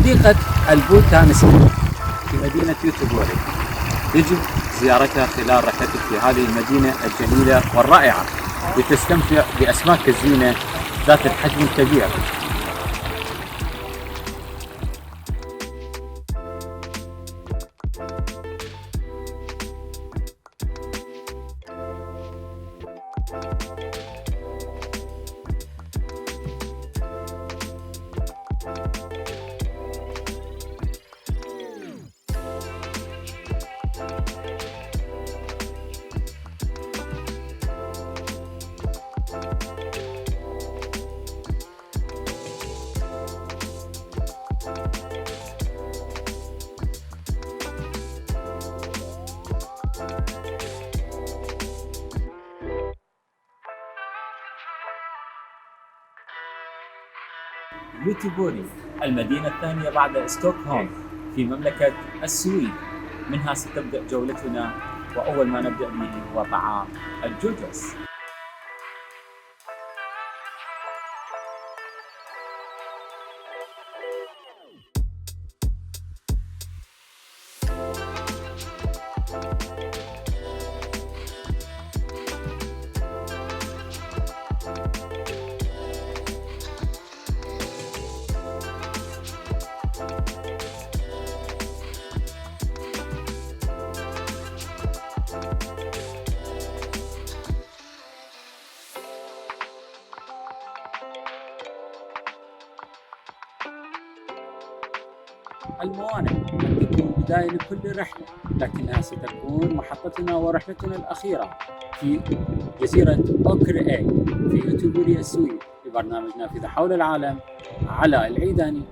حديقة البوتانسكي في مدينة يوتيوبوري، يجب زيارتها خلال رحلتك في هذه المدينة الجميلة والرائعة لتستمتع بأسماك الزينة ذات الحجم الكبير. يوتيوبوري المدينة الثانية بعد ستوكهولم في مملكة السويد، منها ستبدأ جولتنا، وأول ما نبدأ به هو طعام الجوجوس. الموانئ قد تكون بداية لكل رحلة، لكنها ستكون محطتنا ورحلتنا الأخيرة في جزيرة أوكري في يوتيوبوري السويد، لبرنامج نافذة حول العالم. علاء العيداني.